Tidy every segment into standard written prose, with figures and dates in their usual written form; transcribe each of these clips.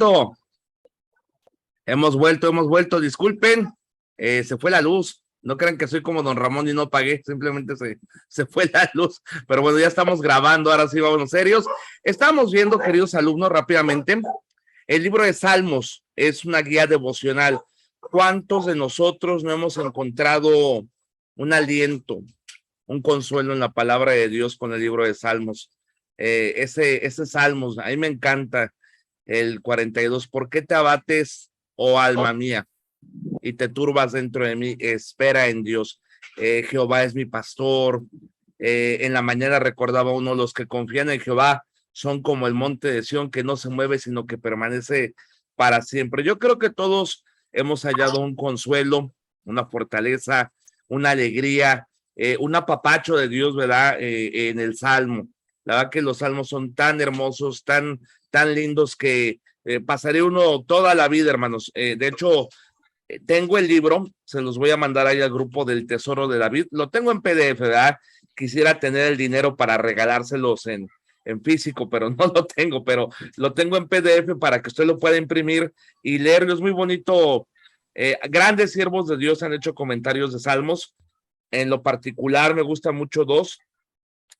vuelto. Hemos vuelto. Disculpen, se fue la luz. No crean que soy como don Ramón y no pagué, simplemente se fue la luz. Pero bueno, ya estamos grabando, ahora sí vamos serios. Estamos viendo, queridos alumnos, rápidamente, el libro de Salmos es una guía devocional. ¿Cuántos de nosotros no hemos encontrado un aliento, un consuelo en la palabra de Dios con el libro de Salmos? Ese Salmos, a mí me encanta el 42. ¿Por qué te abates, oh alma mía, y te turbas dentro de mí? Espera en Dios. Jehová es mi pastor. En la mañana recordaba uno, los que confían en Jehová son como el monte de Sión, que no se mueve, sino que permanece para siempre. Yo creo que todos hemos hallado un consuelo, una fortaleza, una alegría, un apapacho de Dios, ¿verdad? En el Salmo. La verdad que los salmos son tan hermosos, tan lindos que pasaré uno toda la vida, hermanos. De hecho, tengo el libro, se los voy a mandar ahí al grupo del Tesoro de David. Lo tengo en PDF, ¿verdad? Quisiera tener el dinero para regalárselos en físico, pero no lo tengo, pero lo tengo en PDF para que usted lo pueda imprimir y leerlo. Es muy bonito. Grandes siervos de Dios han hecho comentarios de salmos. En lo particular me gustan mucho dos.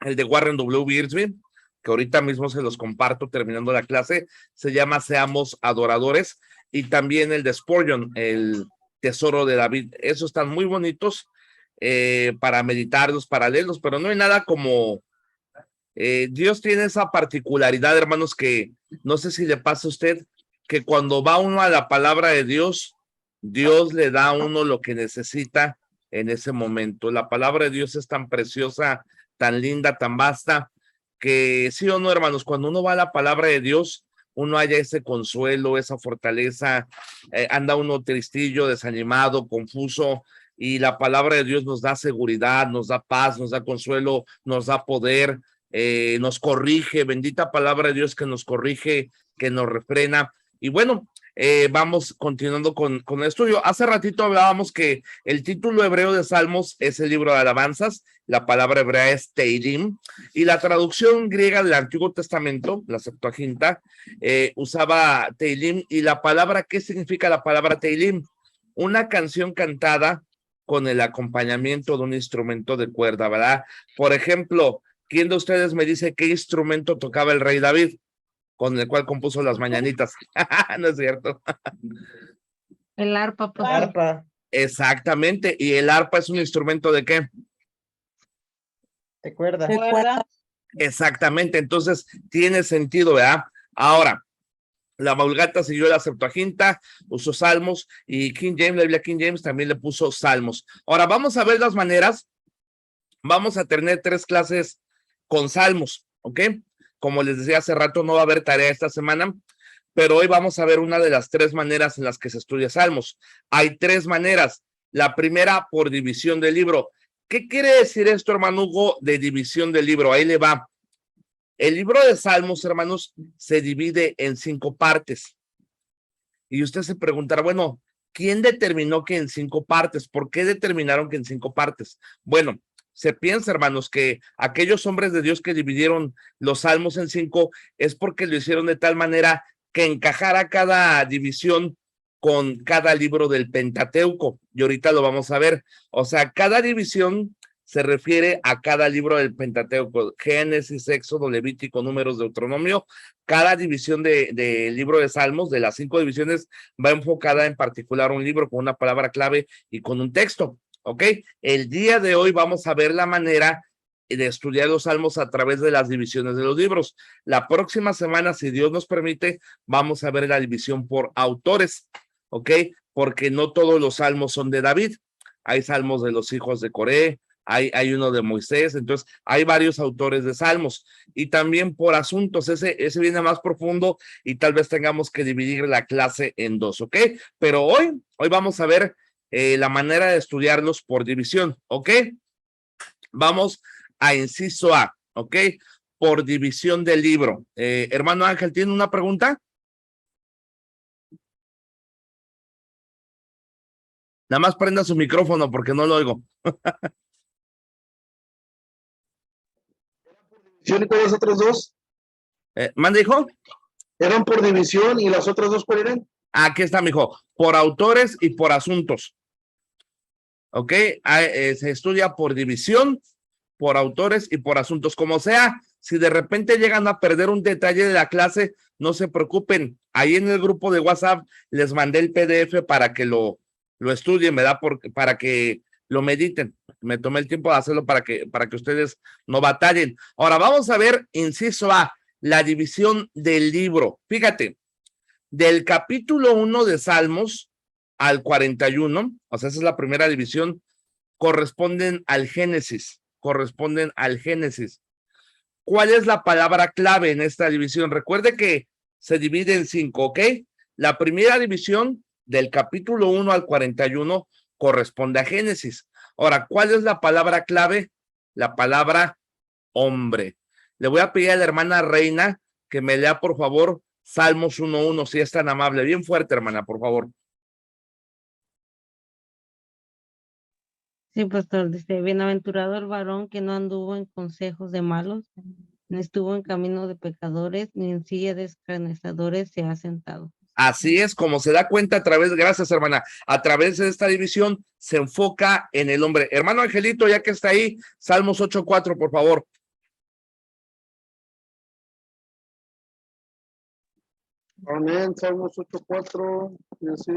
El de Warren W. Wiersbe, que ahorita mismo se los comparto terminando la clase, se llama Seamos Adoradores, y también el de Spurgeon, el Tesoro de David. Esos están muy bonitos para meditarlos, para leerlos, pero no hay nada como Dios tiene esa particularidad, hermanos, que no sé si le pasa a usted, que cuando va uno a la palabra de Dios, Dios le da a uno lo que necesita en ese momento. La palabra de Dios es tan preciosa, tan linda, tan vasta, que sí o no, hermanos, cuando uno va a la palabra de Dios, uno halla ese consuelo, esa fortaleza, anda uno tristillo, desanimado, confuso, y la palabra de Dios nos da seguridad, nos da paz, nos da consuelo, nos da poder, nos corrige. Bendita palabra de Dios que nos corrige, que nos refrena. Y bueno, vamos continuando con el estudio. Hace ratito hablábamos que el título hebreo de Salmos es el libro de alabanzas. La palabra hebrea es Teilim, y la traducción griega del Antiguo Testamento, la Septuaginta, usaba Teilim. Y la palabra, ¿qué significa la palabra Teilim? Una canción cantada con el acompañamiento de un instrumento de cuerda, ¿verdad? Por ejemplo, ¿quién de ustedes me dice qué instrumento tocaba el rey David, con el cual compuso las mañanitas? No es cierto. El arpa, pues. El arpa. Exactamente. ¿Y el arpa es un instrumento de qué? De cuerda. De cuerda. Exactamente. Entonces, tiene sentido, ¿verdad? Ahora, la Vulgata siguió la Septuaginta, usó salmos, y King James, la Biblia King James también le puso salmos. Ahora, vamos a ver las maneras. Vamos a tener 3 clases con salmos, ¿ok? Como les decía hace rato, no va a haber tarea esta semana, pero hoy vamos a ver una de las 3 maneras en las que se estudia salmos. Hay 3 maneras. La primera, por división del libro. ¿Qué quiere decir esto, hermano Hugo, de división del libro? Ahí le va. El libro de Salmos, hermanos, se divide en 5 partes. Y usted se preguntará, bueno, ¿quién determinó que en 5 partes? ¿Por qué determinaron que en 5 partes? Bueno, se piensa, hermanos, que aquellos hombres de Dios que dividieron los salmos en 5 es porque lo hicieron de tal manera que encajara cada división con cada libro del Pentateuco. Y ahorita lo vamos a ver. O sea, cada división se refiere a cada libro del Pentateuco: Génesis, Éxodo, Levítico, Números, Deuteronomio. Cada división del libro de Salmos, de las 5 divisiones, va enfocada en particular a un libro con una palabra clave y con un texto. ¿Ok? El día de hoy vamos a ver la manera de estudiar los salmos a través de las divisiones de los libros. La próxima semana, si Dios nos permite, vamos a ver la división por autores, ¿ok? Porque no todos los salmos son de David. Hay salmos de los hijos de Coré, hay uno de Moisés, entonces hay varios autores de salmos. Y también por asuntos, ese viene más profundo, y tal vez tengamos que dividir la clase en 2, ¿ok? Pero hoy vamos a ver la manera de estudiarlos por división, ¿ok? Vamos a inciso A, ¿ok? Por división del libro. Hermano Ángel, ¿tiene una pregunta? Nada más prenda su micrófono porque no lo oigo. ¿Y con los otros dos? ¿Mande, hijo? Eran por división y las otras dos, ¿cuál eran? Aquí está, mijo. Por autores y por asuntos. ¿Ok? Se estudia por división, por autores y por asuntos. Como sea, si de repente llegan a perder un detalle de la clase, no se preocupen. Ahí en el grupo de WhatsApp les mandé el PDF para que lo estudien, ¿verdad? Para que lo mediten. Me tomé el tiempo de hacerlo para que ustedes no batallen. Ahora vamos a ver, inciso A, la división del libro. Fíjate, del capítulo 1 de Salmos al 41, o sea, esa es la primera división, corresponden al Génesis. ¿Cuál es la palabra clave en esta división? Recuerde que se divide en 5, ¿ok? La primera división del capítulo 1 al 41 corresponde a Génesis. Ahora, ¿cuál es la palabra clave? La palabra hombre. Le voy a pedir a la hermana Reina que me lea, por favor, Salmos 1:1, si es tan amable. Bien fuerte, hermana, por favor. Sí, pastor, dice, bienaventurado el varón que no anduvo en consejos de malos, ni estuvo en camino de pecadores, ni en silla de escarnecedores se ha sentado. Así es, como se da cuenta a través, gracias hermana, a través de esta división se enfoca en el hombre. Hermano Angelito, ya que está ahí, Salmos 8:4, por favor. Amén, Salmos 8:4, y así.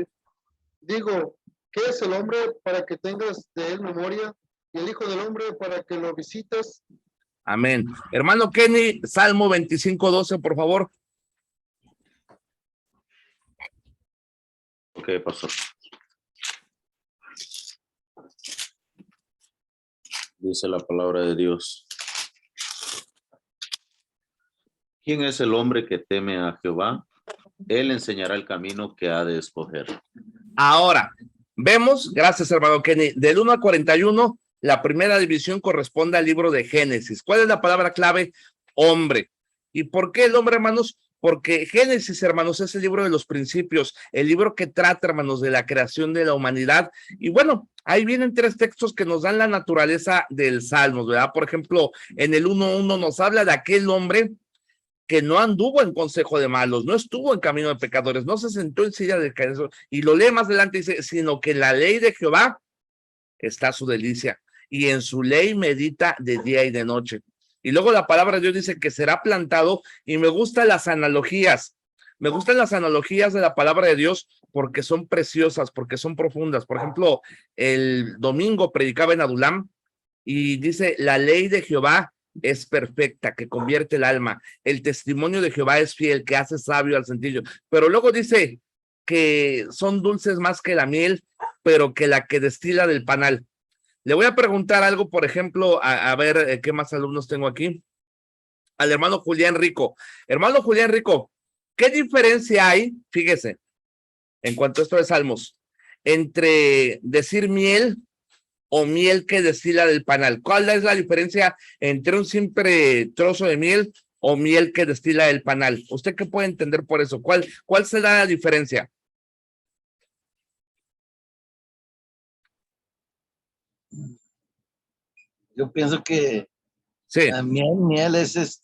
Digo, ¿qué es el hombre para que tengas de él memoria? Y el hijo del hombre para que lo visites. Amén. Hermano Kenny, Salmo 25:12, por favor. Ok, pastor. Dice la palabra de Dios. ¿Quién es el hombre que teme a Jehová? Él enseñará el camino que ha de escoger. Ahora, vemos, gracias hermano Kenny, del 1 al 41, la primera división corresponde al libro de Génesis. ¿Cuál es la palabra clave? Hombre. ¿Y por qué el hombre, hermanos? Porque Génesis, hermanos, es el libro de los principios, el libro que trata, hermanos, de la creación de la humanidad. Y bueno, ahí vienen 3 textos que nos dan la naturaleza del Salmos, ¿verdad? Por ejemplo, en el 1:1 nos habla de aquel hombre que no anduvo en consejo de malos, no estuvo en camino de pecadores, no se sentó en silla de caídos, y lo lee más adelante, dice, sino que en la ley de Jehová está su delicia, y en su ley medita de día y de noche. Y luego la palabra de Dios dice que será plantado, y me gustan las analogías de la palabra de Dios, porque son preciosas, porque son profundas. Por ejemplo, el domingo predicaba en Adulam, y dice, la ley de Jehová es perfecta, que convierte el alma. El testimonio de Jehová es fiel, que hace sabio al sencillo. Pero luego dice que son dulces más que la miel, pero que la que destila del panal. Le voy a preguntar algo, por ejemplo, a ver qué más alumnos tengo aquí. Al hermano Julián Rico. Hermano Julián Rico, ¿qué diferencia hay, fíjese, en cuanto a esto de Salmos, entre decir miel o miel que destila del panal? ¿Cuál es la diferencia entre un simple trozo de miel o miel que destila del panal? ¿Usted qué puede entender por eso? ¿Cuál será la diferencia? Yo pienso que Sí, la miel es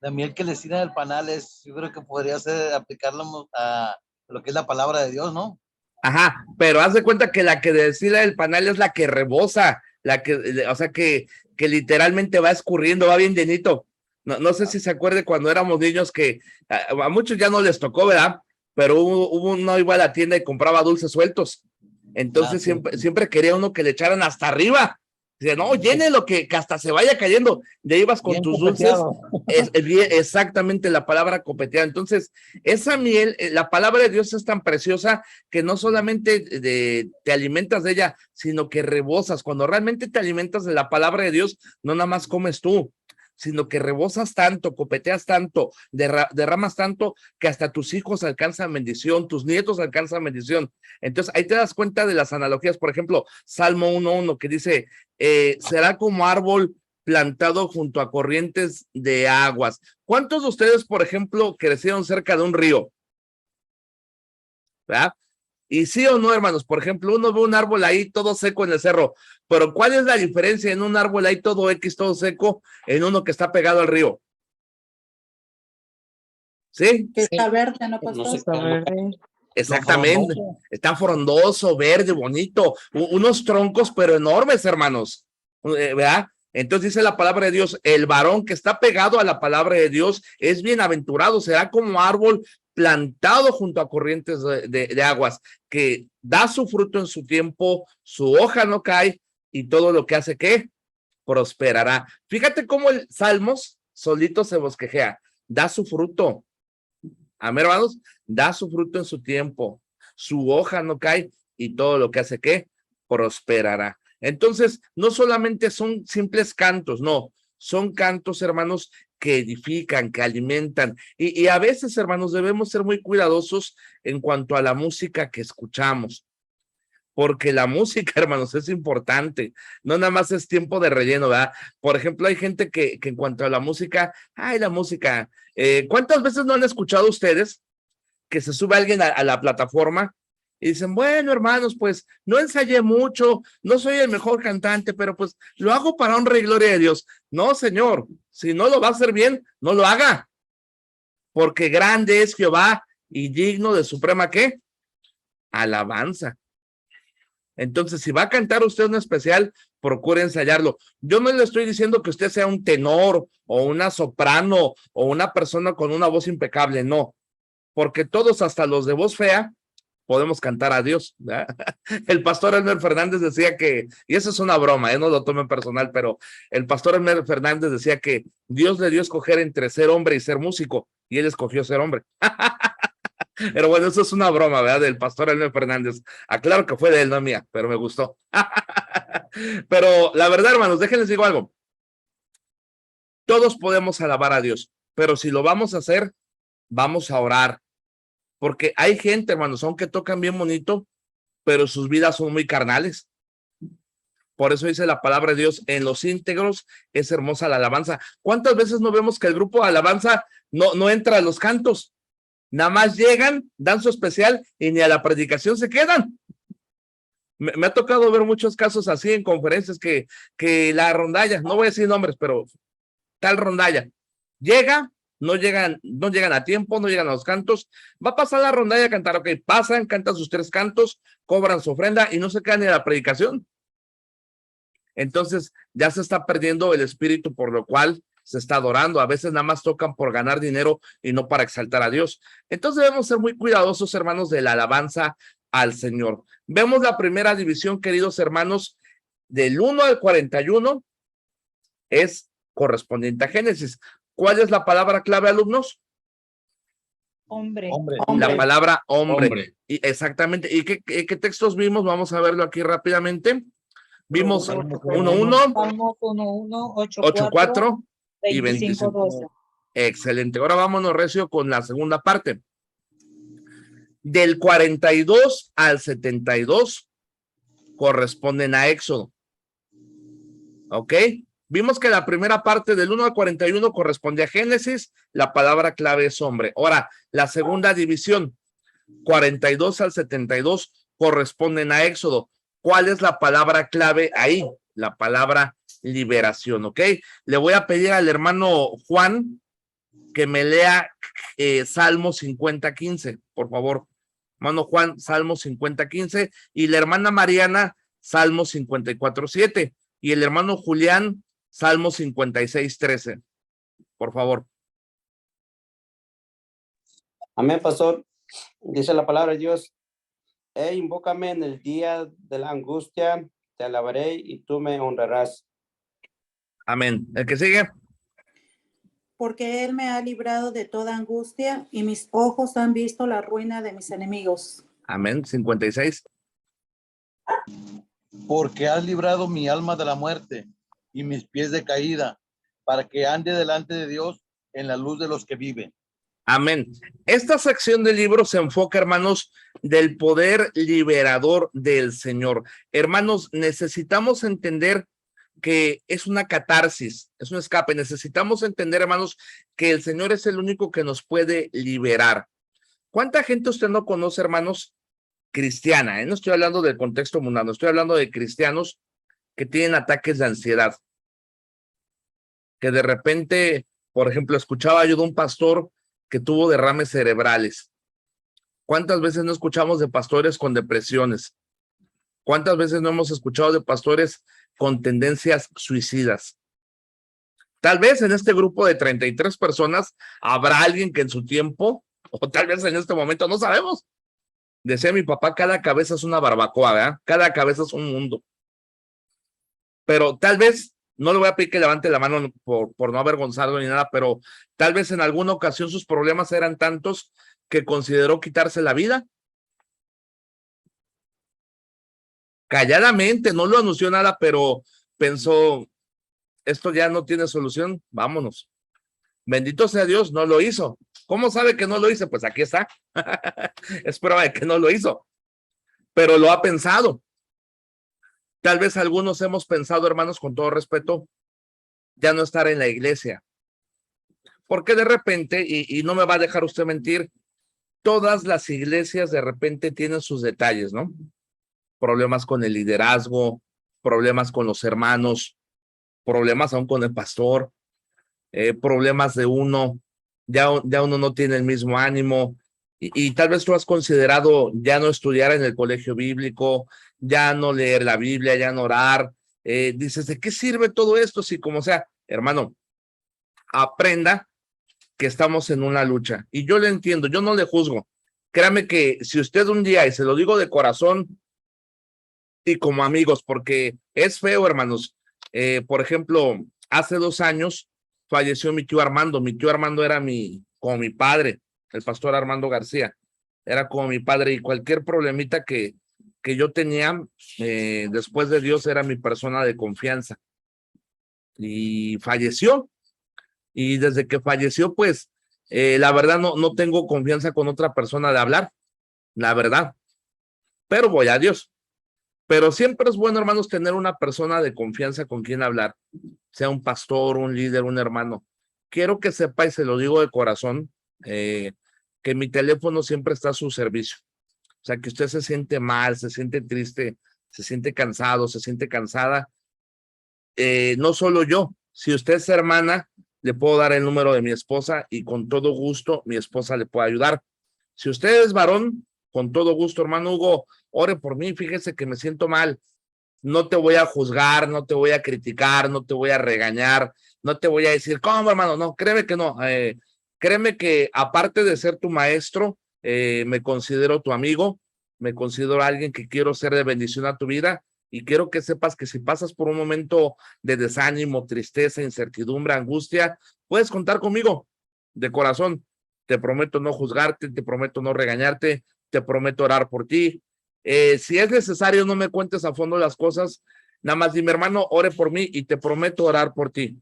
la miel que le tira del panal yo creo que podría ser aplicarlo a lo que es la palabra de Dios, ¿no? ajá, pero haz de cuenta que la que destila del panal es la que rebosa, o sea que literalmente va escurriendo, va bien llenito. No sé si se acuerde cuando éramos niños que a muchos ya no les tocó, ¿verdad? Pero uno iba a la tienda y compraba dulces sueltos. Entonces Sí. siempre quería uno que le echaran hasta arriba. Dice, no, llene lo que hasta se vaya cayendo. De ahí vas con Bien tus dulces. copeteado. Es bien, exactamente la palabra copeteada. Entonces, esa miel, la palabra de Dios es tan preciosa que no solamente te alimentas de ella, sino que rebosas. Cuando realmente te alimentas de la palabra de Dios, no nada más comes tú, sino que rebosas tanto, copeteas tanto, derramas tanto, que hasta tus hijos alcanzan bendición, tus nietos alcanzan bendición. Entonces, ahí te das cuenta de las analogías. Por ejemplo, Salmo 1:1 que dice, será como árbol plantado junto a corrientes de aguas. ¿Cuántos de ustedes, por ejemplo, crecieron cerca de un río? ¿Verdad? Y sí o no, hermanos, por ejemplo, uno ve un árbol ahí todo seco en el cerro, pero ¿cuál es la diferencia en un árbol ahí todo X, todo seco, en uno que está pegado al río? ¿Sí? Que está verde, ¿no, No pastor? sé Está cómo. verde. Exactamente. Está frondoso, verde, bonito, unos troncos, pero enormes, hermanos. ¿Verdad? Entonces dice la palabra de Dios, el varón que está pegado a la palabra de Dios es bienaventurado, será como árbol plantado junto a corrientes de aguas, que da su fruto en su tiempo, su hoja no cae y todo lo que hace, ¿qué? Prosperará. Fíjate cómo el Salmos solito se bosquejea, da su fruto. Amén, hermanos, da su fruto en su tiempo, su hoja no cae y todo lo que hace, ¿qué? Prosperará. Entonces, no solamente son simples cantos, no, son cantos, hermanos, que edifican, que alimentan. Y a veces, hermanos, debemos ser muy cuidadosos en cuanto a la música que escuchamos, porque la música, hermanos, es importante. No nada más es tiempo de relleno, ¿verdad? Por ejemplo, hay gente que en cuanto a la música, ay, la música, ¿cuántas veces no han escuchado ustedes que se sube alguien a la plataforma y dicen, bueno, hermanos, pues no ensayé mucho, no soy el mejor cantante, pero pues lo hago para honra y gloria de Dios? No, señor, si no lo va a hacer bien, no lo haga, porque grande es Jehová y digno de suprema, ¿qué? Alabanza. Entonces, si va a cantar usted un especial, procure ensayarlo. Yo no le estoy diciendo que usted sea un tenor o una soprano o una persona con una voz impecable, no, porque todos, hasta los de voz fea, podemos cantar a Dios, ¿verdad? El pastor Elmer Fernández decía que, y eso es una broma, no lo tomen personal, pero el pastor Elmer Fernández decía que Dios le dio a escoger entre ser hombre y ser músico, y él escogió ser hombre. Pero bueno, eso es una broma, ¿verdad? Del pastor Elmer Fernández. Aclaro que fue de él, no mía, pero me gustó. Pero la verdad, hermanos, déjenles digo algo. Todos podemos alabar a Dios, pero si lo vamos a hacer, vamos a orar. Porque hay gente, hermanos, aunque tocan bien bonito, pero sus vidas son muy carnales. Por eso dice la palabra de Dios, en los íntegros es hermosa la alabanza. ¿Cuántas veces no vemos que el grupo de alabanza no entra a los cantos? Nada más llegan, dan su especial y ni a la predicación se quedan. Me ha tocado ver muchos casos así en conferencias que la rondalla, no voy a decir nombres, pero tal rondalla, llega, no llegan a tiempo, no llegan a los cantos, va a pasar la rondalla a cantar, ok, pasan, cantan sus 3 cantos, cobran su ofrenda y no se quedan ni a la predicación. Entonces ya se está perdiendo el espíritu por lo cual se está adorando. A veces nada más tocan por ganar dinero y no para exaltar a Dios. Entonces debemos ser muy cuidadosos, hermanos, de la alabanza al Señor. Vemos la primera división, queridos hermanos, del 1 al 41 es correspondiente a Génesis. ¿Cuál es la palabra clave, alumnos? Hombre. La palabra hombre. Y exactamente. ¿Y qué textos vimos? Vamos a verlo aquí rápidamente. Vimos 1:1, Salmos 1:1, 8:4 y 25:12. 25. Excelente. Ahora vámonos, recio, con la segunda parte. Del 42 al 72 corresponden a Éxodo. ¿Ok? Vimos que la primera parte del 1 al 41 corresponde a Génesis, la palabra clave es hombre. Ahora, la segunda división, 42 al 72, corresponden a Éxodo. ¿Cuál es la palabra clave ahí? La palabra liberación, ¿ok? Le voy a pedir al hermano Juan que me lea Salmo 50:15, por favor. Hermano Juan, Salmo 50:15, y la hermana Mariana, Salmo 54:7, y el hermano Julián, Salmo 56:13, por favor. Amén, pastor. Dice la palabra de Dios. Invócame en el día de la angustia, te alabaré y tú me honrarás. Amén. El que sigue. Porque Él me ha librado de toda angustia y mis ojos han visto la ruina de mis enemigos. Amén. 56. Porque has librado mi alma de la muerte y mis pies de caída, para que ande delante de Dios en la luz de los que viven. Amén. Esta sección del libro se enfoca, hermanos, del poder liberador del Señor. Hermanos, necesitamos entender que es una catarsis, es un escape. Necesitamos entender, hermanos, que el Señor es el único que nos puede liberar. ¿Cuánta gente usted no conoce, hermanos, cristiana? No estoy hablando del contexto mundano, estoy hablando de cristianos que tienen ataques de ansiedad. Que de repente, por ejemplo, escuchaba yo de un pastor que tuvo derrames cerebrales. ¿Cuántas veces no escuchamos de pastores con depresiones? ¿Cuántas veces no hemos escuchado de pastores con tendencias suicidas? Tal vez en este grupo de 33 personas habrá alguien que en su tiempo, o tal vez en este momento, no sabemos. Decía mi papá, cada cabeza es una barbacoa, ¿verdad? Cada cabeza es un mundo. Pero tal vez, no le voy a pedir que levante la mano por no avergonzarlo ni nada, pero tal vez en alguna ocasión sus problemas eran tantos que consideró quitarse la vida. Calladamente, no lo anunció nada, pero pensó, esto ya no tiene solución, vámonos. Bendito sea Dios, no lo hizo. ¿Cómo sabe que no lo hizo? Pues aquí está. Es prueba de que no lo hizo, pero lo ha pensado. Tal vez algunos hemos pensado, hermanos, con todo respeto, ya no estar en la iglesia. Porque de repente, y no me va a dejar usted mentir, todas las iglesias de repente tienen sus detalles, ¿no? Problemas con el liderazgo, problemas con los hermanos, problemas aún con el pastor, problemas de uno, ya uno no tiene el mismo ánimo, y tal vez tú has considerado ya no estudiar en el colegio bíblico, ya no leer la Biblia, ya no orar. Dices, ¿de qué sirve todo esto? Si como sea, hermano, aprenda que estamos en una lucha. Y yo le entiendo, yo no le juzgo. Créame que si usted un día, y se lo digo de corazón y como amigos, porque es feo, hermanos. Por ejemplo, hace 2 años falleció mi tío Armando. Mi tío Armando era como mi padre, el pastor Armando García. Era como mi padre, y cualquier problemita que yo tenía, después de Dios, era mi persona de confianza. Y falleció. Y desde que falleció, pues, la verdad no tengo confianza con otra persona de hablar, la verdad. Pero voy a Dios. Pero siempre es bueno, hermanos, tener una persona de confianza con quien hablar, sea un pastor, un líder, un hermano. Quiero que sepa, y se lo digo de corazón, que mi teléfono siempre está a su servicio. O sea, que usted se siente mal, se siente triste, se siente cansado, se siente cansada. No solo yo, si usted es hermana, le puedo dar el número de mi esposa y con todo gusto mi esposa le puede ayudar. Si usted es varón, con todo gusto, hermano Hugo, ore por mí, fíjese que me siento mal. No te voy a juzgar, no te voy a criticar, no te voy a regañar, no te voy a decir, ¿cómo, hermano? No, créeme que no. Créeme que aparte de ser tu maestro, me considero tu amigo, me considero alguien que quiero ser de bendición a tu vida, y quiero que sepas que si pasas por un momento de desánimo, tristeza, incertidumbre, angustia, puedes contar conmigo de corazón. Te prometo no juzgarte, te prometo no regañarte, te prometo orar por ti. Si es necesario, no me cuentes a fondo las cosas, nada más dime, hermano, ore por mí y te prometo orar por ti.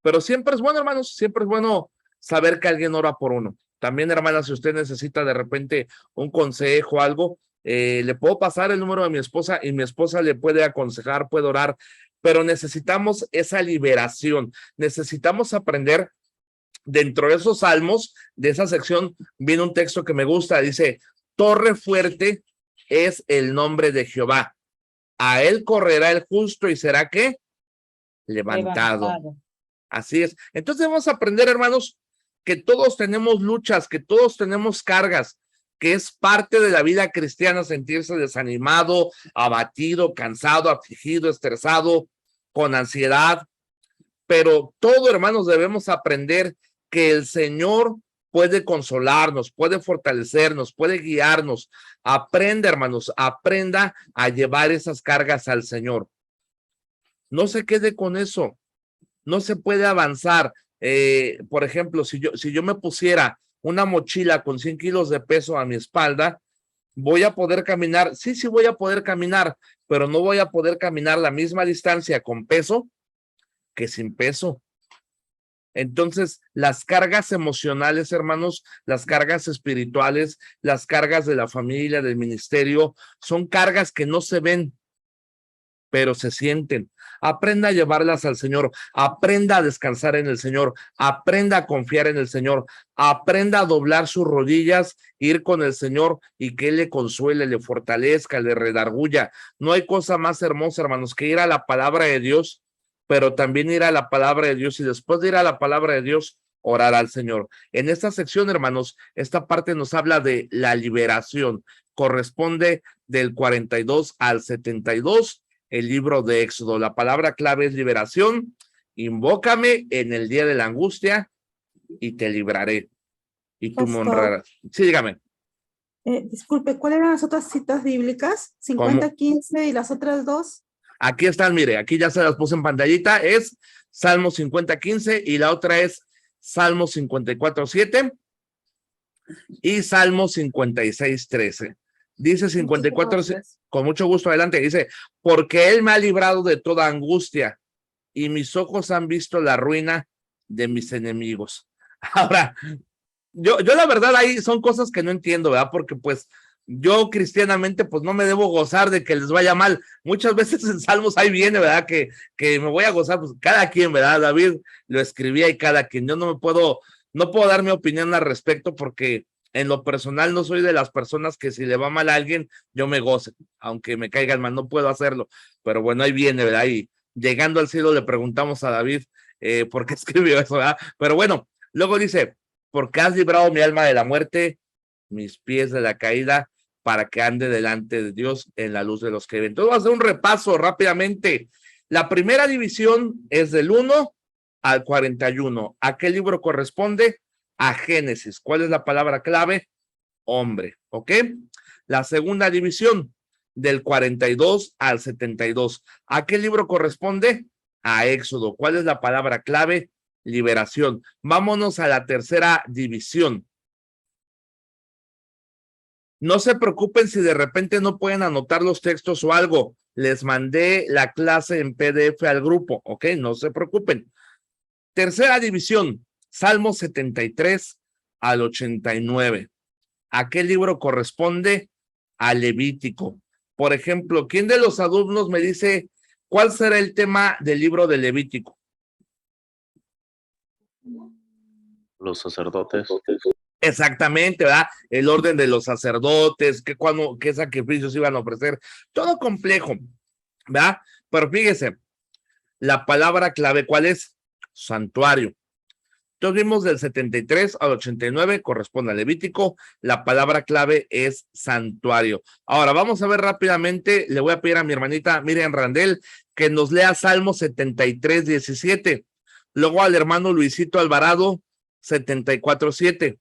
Pero siempre es bueno, hermanos, siempre es bueno saber que alguien ora por uno. También, hermana, si usted necesita de repente un consejo o algo, le puedo pasar el número de mi esposa y mi esposa le puede aconsejar, puede orar, pero necesitamos esa liberación, necesitamos aprender. Dentro de esos salmos, de esa sección, viene un texto que me gusta, dice, torre fuerte es el nombre de Jehová, a él correrá el justo y será ¿qué? Levantado. Así es. Entonces vamos a aprender, hermanos, que todos tenemos luchas, que todos tenemos cargas, que es parte de la vida cristiana sentirse desanimado, abatido, cansado, afligido, estresado, con ansiedad. Pero todo, hermanos, debemos aprender que el Señor puede consolarnos, puede fortalecernos, puede guiarnos. Aprenda, hermanos, aprenda a llevar esas cargas al Señor. No se quede con eso. No se puede avanzar. Por ejemplo, si yo me pusiera una mochila con 100 kilos de peso a mi espalda, ¿voy a poder caminar? Sí, voy a poder caminar, pero no voy a poder caminar la misma distancia con peso que sin peso. Entonces, las cargas emocionales, hermanos, las cargas espirituales, las cargas de la familia, del ministerio, son cargas que no se ven, pero se sienten. Aprenda a llevarlas al Señor, aprenda a descansar en el Señor, aprenda a confiar en el Señor, aprenda a doblar sus rodillas, ir con el Señor y que Él le consuele, le fortalezca, le redarguya. No hay cosa más hermosa, hermanos, que ir a la palabra de Dios, pero también ir a la palabra de Dios, y después de ir a la palabra de Dios, orar al Señor. En esta sección, hermanos, esta parte nos habla de la liberación. Corresponde del 42 al 72, el libro de Éxodo. La palabra clave es liberación. Invócame en el día de la angustia y te libraré. Y tú me Pastor. honrarás. Sí, dígame. Disculpe, ¿cuáles eran las otras citas bíblicas? 50:15 y las otras dos. Aquí están, mire, aquí ya se las puse en pantallita. Es Salmo 50:15 y la otra es Salmo 54:7 y Salmo 56:13. Dice 54, con mucho gusto, adelante, dice, porque Él me ha librado de toda angustia y mis ojos han visto la ruina de mis enemigos. Ahora, yo la verdad ahí son cosas que no entiendo, ¿verdad? Porque pues yo cristianamente pues no me debo gozar de que les vaya mal. Muchas veces en Salmos ahí viene, ¿verdad? Que me voy a gozar, pues cada quien, ¿verdad? David lo escribía y cada quien. Yo no puedo dar mi opinión al respecto porque en lo personal no soy de las personas que si le va mal a alguien, yo me goce, aunque me caigan mal, no puedo hacerlo. Pero bueno, ahí viene, ¿verdad? Y llegando al cielo le preguntamos a David por qué escribió eso, ¿verdad? Pero bueno, luego dice, porque has librado mi alma de la muerte, mis pies de la caída, para que ande delante de Dios en la luz de los que ven. Entonces, vamos a hacer un repaso rápidamente. La primera división es del 1 al 41. ¿A qué libro corresponde? A Génesis. ¿Cuál es la palabra clave? Hombre, ¿ok? La segunda división, del 42 al 72. ¿A qué libro corresponde? A Éxodo. ¿Cuál es la palabra clave? Liberación. Vámonos a la tercera división. No se preocupen si de repente no pueden anotar los textos o algo. Les mandé la clase en PDF al grupo, ¿ok? No se preocupen. Tercera división, Salmo 73 al 89. ¿A qué libro corresponde? A Levítico. Por ejemplo, ¿quién de los alumnos me dice cuál será el tema del libro de Levítico? Los sacerdotes. Exactamente, ¿verdad? El orden de los sacerdotes, qué sacrificios iban a ofrecer, todo complejo, ¿verdad? Pero fíjese, la palabra clave, ¿cuál es? Santuario. Entonces vimos del 73 al 89, corresponde a Levítico, la palabra clave es santuario. Ahora vamos a ver rápidamente, le voy a pedir a mi hermanita Miriam Randel que nos lea Salmo 73, 17, luego al hermano Luisito Alvarado, 74:7.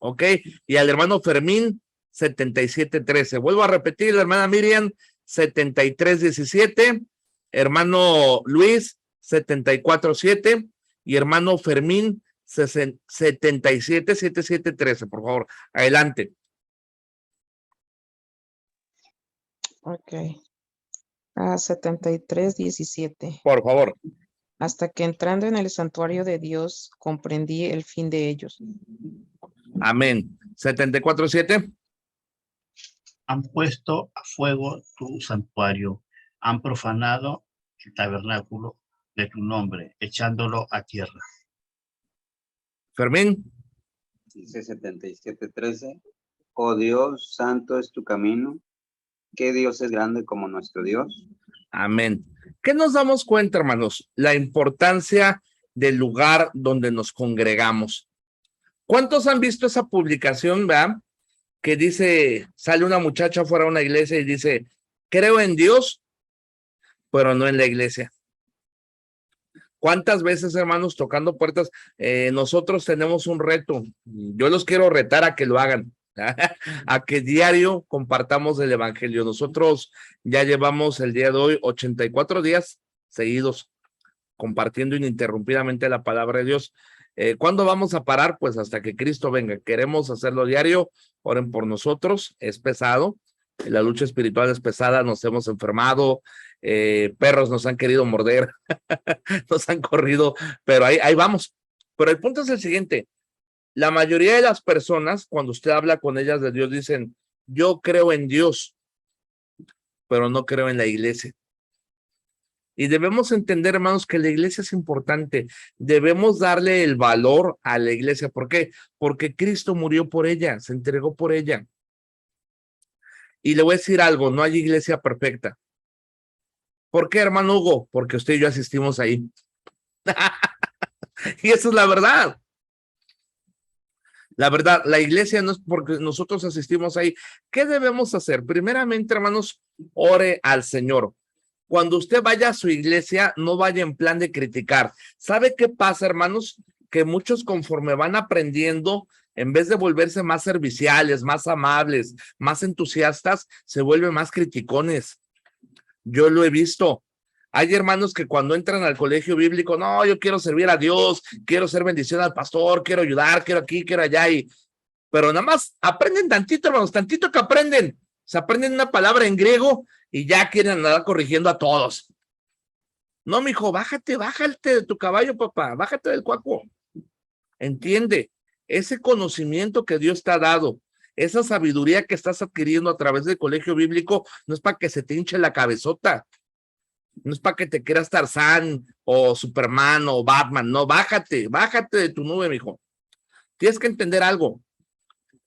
¿Ok? Y al hermano Fermín, 77:13. Vuelvo a repetir, la hermana Miriam, 73:17. Hermano Luis, 74:7. Y hermano Fermín, 77:13. Por favor, adelante. Ok. 73:17. Por favor. Hasta que entrando en el santuario de Dios, comprendí el fin de ellos. Amén. 74:7. Han puesto a fuego tu santuario, han profanado el tabernáculo de tu nombre, echándolo a tierra. Fermín. Dice 77:13. Oh Dios, santo es tu camino. ¿Qué Dios es grande como nuestro Dios? Amén. ¿Qué nos damos cuenta, hermanos? La importancia del lugar donde nos congregamos. ¿Cuántos han visto esa publicación, verdad? Que dice, sale una muchacha fuera de una iglesia y dice, creo en Dios, pero no en la iglesia. ¿Cuántas veces, hermanos, tocando puertas? Nosotros tenemos un reto. Yo los quiero retar a que lo hagan, a que diario compartamos el evangelio. Nosotros ya llevamos el día de hoy 84 días seguidos compartiendo ininterrumpidamente la palabra de Dios. ¿Cuándo vamos a parar? Pues hasta que Cristo venga. Queremos hacerlo diario. Oren por nosotros. Es pesado. La lucha espiritual es pesada. Nos hemos enfermado. Perros nos han querido morder. Nos han corrido. Pero ahí vamos. Pero el punto es el siguiente. La mayoría de las personas, cuando usted habla con ellas de Dios, dicen, yo creo en Dios, pero no creo en la iglesia. Y debemos entender, hermanos, que la iglesia es importante. Debemos darle el valor a la iglesia. ¿Por qué? Porque Cristo murió por ella, se entregó por ella. Y le voy a decir algo, no hay iglesia perfecta. ¿Por qué, hermano Hugo? Porque usted y yo asistimos ahí. Y eso es la verdad. La verdad, la iglesia no es porque nosotros asistimos ahí. ¿Qué debemos hacer? Primeramente, hermanos, ore al Señor. Cuando usted vaya a su iglesia, no vaya en plan de criticar. ¿Sabe qué pasa, hermanos? Que muchos conforme van aprendiendo, en vez de volverse más serviciales, más amables, más entusiastas, se vuelven más criticones. Yo lo he visto. Hay hermanos que cuando entran al colegio bíblico, no, yo quiero servir a Dios, quiero ser bendición al pastor, quiero ayudar, quiero aquí, quiero allá, pero nada más aprenden tantito, hermanos, tantito que aprenden. Se aprenden una palabra en griego y ya quieren andar corrigiendo a todos. No, mijo, bájate de tu caballo, papá, bájate del cuaco. Entiende, ese conocimiento que Dios te ha dado, esa sabiduría que estás adquiriendo a través del colegio bíblico, no es para que se te hinche la cabezota. No es para que te quieras Tarzán o Superman o Batman. No, bájate de tu nube, mijo. Tienes que entender algo.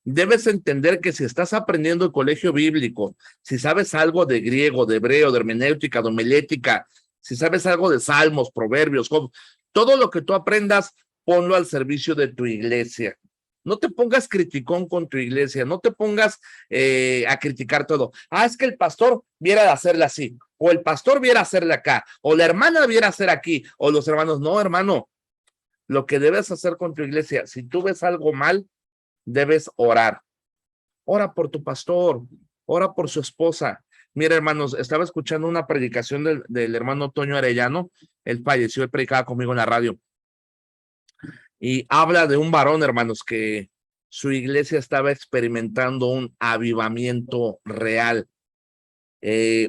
Debes entender que si estás aprendiendo el colegio bíblico, si sabes algo de griego, de hebreo, de hermenéutica, de homilética, si sabes algo de salmos, proverbios, todo lo que tú aprendas, ponlo al servicio de tu iglesia. No te pongas criticón con tu iglesia, no te pongas a criticar todo. Es que el pastor viera de hacerle así, o el pastor viera hacerle acá, o la hermana viera hacer aquí, o los hermanos. No, hermano, lo que debes hacer con tu iglesia, si tú ves algo mal, debes orar. Ora por tu pastor, ora por su esposa. Mira, hermanos, estaba escuchando una predicación del hermano Toño Arellano. Él falleció, él predicaba conmigo en la radio. Y habla de un varón, hermanos, que su iglesia estaba experimentando un avivamiento real.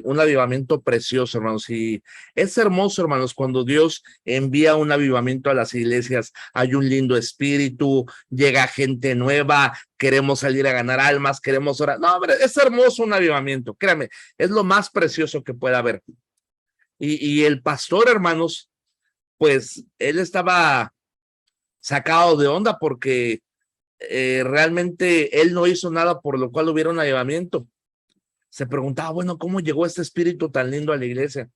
Un avivamiento precioso, hermanos, y es hermoso, hermanos, cuando Dios envía un avivamiento a las iglesias. Hay un lindo espíritu, llega gente nueva, queremos salir a ganar almas, queremos orar. No, hombre, es hermoso un avivamiento, créame, es lo más precioso que puede haber. Y el pastor, hermanos, pues él estaba sacado de onda porque realmente él no hizo nada por lo cual hubiera un avivamiento. Se preguntaba, bueno, ¿cómo llegó este espíritu tan lindo a la iglesia?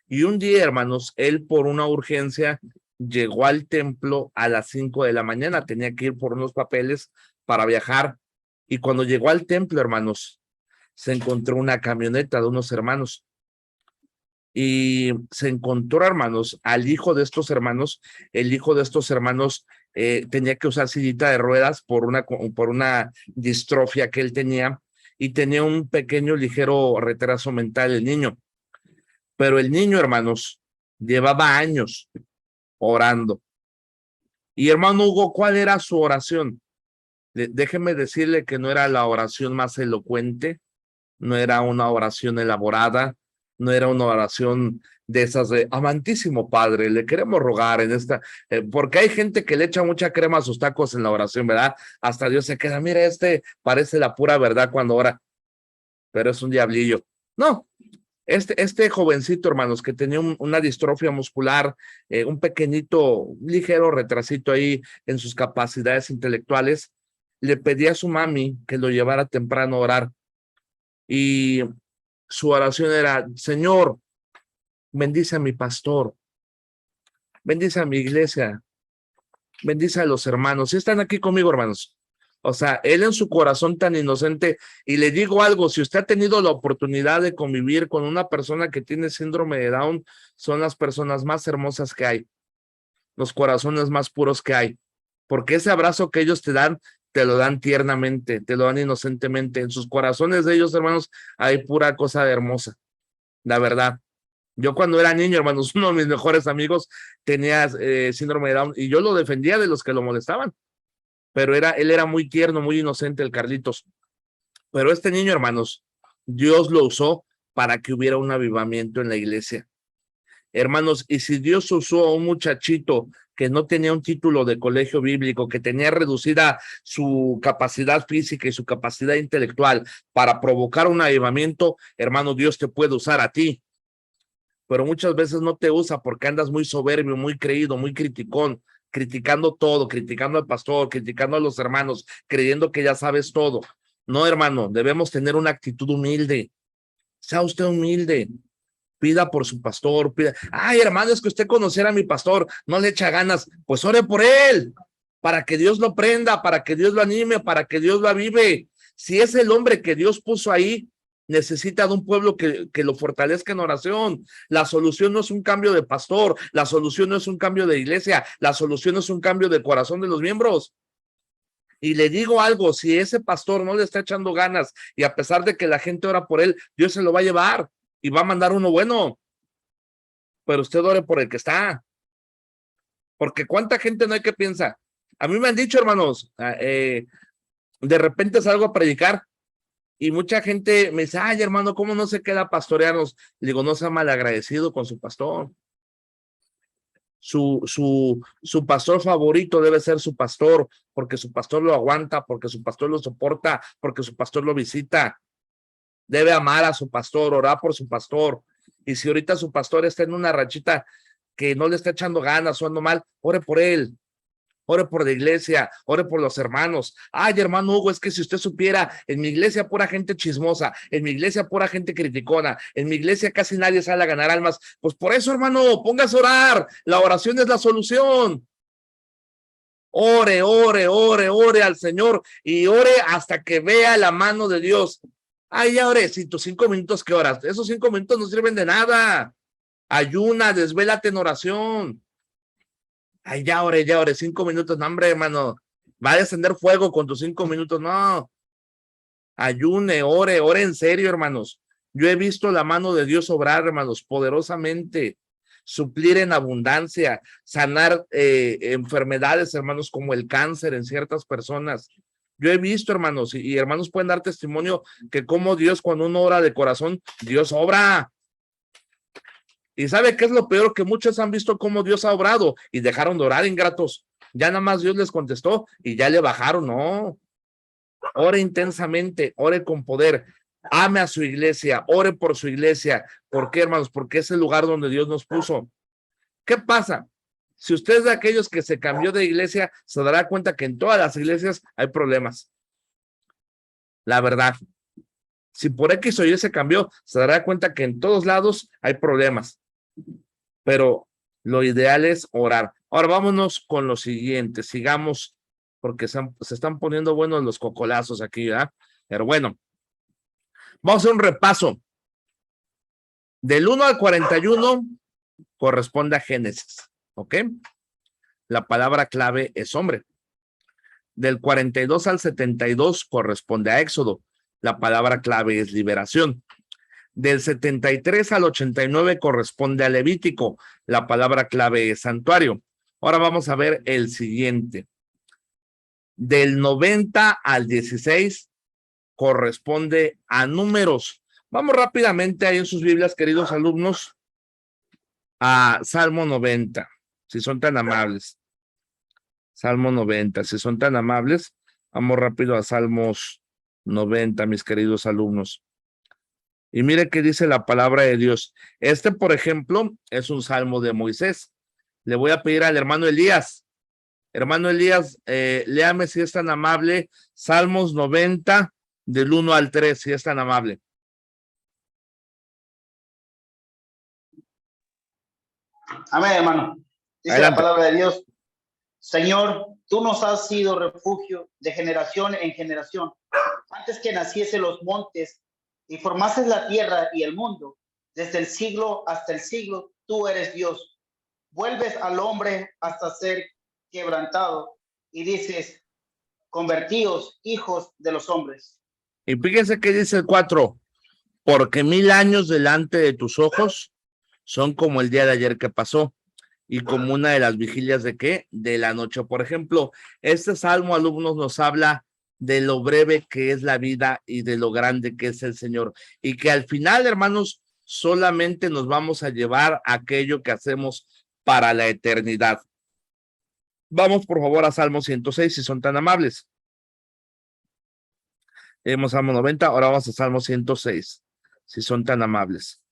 Y un día, hermanos, él por una urgencia llegó al templo a las 5 de la mañana, tenía que ir por unos papeles para viajar. Y cuando llegó al templo, hermanos, se encontró una camioneta de unos hermanos. Y se encontró, hermanos, al hijo de estos hermanos. El hijo de estos hermanos tenía que usar sillita de ruedas por una distrofia que él tenía. Y tenía un pequeño ligero retraso mental el niño. Pero el niño, hermanos, llevaba años orando. Y hermano Hugo, ¿cuál era su oración? Déjeme decirle que no era la oración más elocuente, no era una oración elaborada, no era una oración de esas de amantísimo Padre, le queremos rogar en esta, porque hay gente que le echa mucha crema a sus tacos en la oración, ¿verdad? Hasta Dios se queda, mira, parece la pura verdad cuando ora, pero es un diablillo. No, este jovencito, hermanos, que tenía una distrofia muscular, un pequeñito, ligero retrasito ahí en sus capacidades intelectuales, le pedía a su mami que lo llevara temprano a orar. Y su oración era, Señor, bendice a mi pastor, bendice a mi iglesia, bendice a los hermanos. ¿Sí están aquí conmigo, hermanos? O sea, él en su corazón tan inocente. Y le digo algo, si usted ha tenido la oportunidad de convivir con una persona que tiene síndrome de Down, son las personas más hermosas que hay, los corazones más puros que hay, porque ese abrazo que ellos te dan, te lo dan tiernamente, te lo dan inocentemente. En sus corazones de ellos, hermanos, hay pura cosa hermosa, la verdad. Yo cuando era niño, hermanos, uno de mis mejores amigos tenía síndrome de Down y yo lo defendía de los que lo molestaban, pero él era muy tierno, muy inocente, el Carlitos. Pero este niño, hermanos, Dios lo usó para que hubiera un avivamiento en la iglesia. Hermanos, y si Dios usó a un muchachito que no tenía un título de colegio bíblico, que tenía reducida su capacidad física y su capacidad intelectual para provocar un avivamiento, hermano, Dios te puede usar a ti. Pero muchas veces no te usa porque andas muy soberbio, muy creído, muy criticón, criticando todo, criticando al pastor, criticando a los hermanos, creyendo que ya sabes todo. No, hermano, debemos tener una actitud humilde. Sea usted humilde. Pida por su pastor, pida. Ay, hermano, es que usted conociera a mi pastor, no le echa ganas. Pues ore por él, para que Dios lo prenda, para que Dios lo anime, para que Dios lo avive. Si es el hombre que Dios puso ahí, necesita de un pueblo que lo fortalezca en oración. La solución no es un cambio de pastor, la solución no es un cambio de iglesia, la solución es un cambio de corazón de los miembros. Y le digo algo, si ese pastor no le está echando ganas y a pesar de que la gente ora por él, Dios se lo va a llevar y va a mandar uno bueno. Pero usted ore por el que está. Porque cuánta gente no hay que piensa. A mí me han dicho, hermanos, de repente salgo a predicar y mucha gente me dice, ay, hermano, ¿cómo no se queda a pastorearnos? Le digo, no sea malagradecido con su pastor. Su pastor favorito debe ser su pastor, porque su pastor lo aguanta, porque su pastor lo soporta, porque su pastor lo visita. Debe amar a su pastor, orar por su pastor. Y si ahorita su pastor está en una rachita que no le está echando ganas o ando mal, ore por él. Ore por la iglesia, ore por los hermanos. Ay, hermano Hugo, es que si usted supiera, en mi iglesia pura gente chismosa, en mi iglesia pura gente criticona, en mi iglesia casi nadie sale a ganar almas. Pues por eso, hermano, póngase a orar. La oración es la solución. Ore, ore, ore, ore al Señor y ore hasta que vea la mano de Dios. Ay, ya oré, si tus 5 minutos que oras, esos 5 minutos no sirven de nada. Ayuna, desvélate en oración. Ay, ya oré, 5 minutos, no, hombre, hermano, va a descender fuego con tus 5 minutos, no. Ayune, ore, ore en serio, hermanos. Yo he visto la mano de Dios obrar, hermanos, poderosamente, suplir en abundancia, sanar enfermedades, hermanos, como el cáncer en ciertas personas. Yo he visto, hermanos, y hermanos pueden dar testimonio que como Dios, cuando uno ora de corazón, Dios obra. ¿Y sabe qué es lo peor? Que muchos han visto cómo Dios ha obrado y dejaron de orar, ingratos. Ya nada más Dios les contestó y ya le bajaron. No. Ore intensamente, ore con poder. Ame a su iglesia, ore por su iglesia. ¿Por qué, hermanos? Porque es el lugar donde Dios nos puso. ¿Qué pasa? Si usted es de aquellos que se cambió de iglesia, se dará cuenta que en todas las iglesias hay problemas. La verdad. Si por X o Y se cambió, se dará cuenta que en todos lados hay problemas. Pero lo ideal es orar. Ahora vámonos con lo siguiente. Sigamos, porque se están poniendo buenos los cocolazos aquí, ¿verdad? Pero bueno, vamos a hacer un repaso. Del 1 al 41 corresponde a Génesis, ¿ok? La palabra clave es hombre. Del 42 al 72 corresponde a Éxodo. La palabra clave es liberación. Del 73 al 89 corresponde a Levítico. La palabra clave es santuario. Ahora vamos a ver el siguiente. Del 90 al 16 corresponde a números. Vamos rápidamente ahí en sus Biblias, queridos alumnos, a Salmo 90, si son tan amables. Salmo 90, si son tan amables, vamos rápido a Salmos 90, mis queridos alumnos. Y mire qué dice la palabra de Dios. Este, por ejemplo, es un salmo de Moisés. Le voy a pedir al hermano Elías. Hermano Elías, léame si es tan amable. Salmos 90, del 1 al 3, si es tan amable. Amén, hermano. Dice Adelante. la palabra de Dios. Señor, tú nos has sido refugio de generación en generación. Antes que naciesen los montes y formases la tierra y el mundo, desde el siglo hasta el siglo, tú eres Dios. Vuelves al hombre hasta ser quebrantado y dices, convertíos hijos de los hombres. Y fíjense que dice el 4, porque 1000 años delante de tus ojos son como el día de ayer que pasó y como una de las vigilias de ¿qué? De la noche. Por ejemplo, este salmo, alumnos, nos habla de lo breve que es la vida y de lo grande que es el Señor. Y que al final, hermanos, solamente nos vamos a llevar aquello que hacemos para la eternidad. Vamos, por favor, a Salmo 106, si son tan amables. Hemos Salmo 90, ahora vamos a Salmo 106, si son tan amables.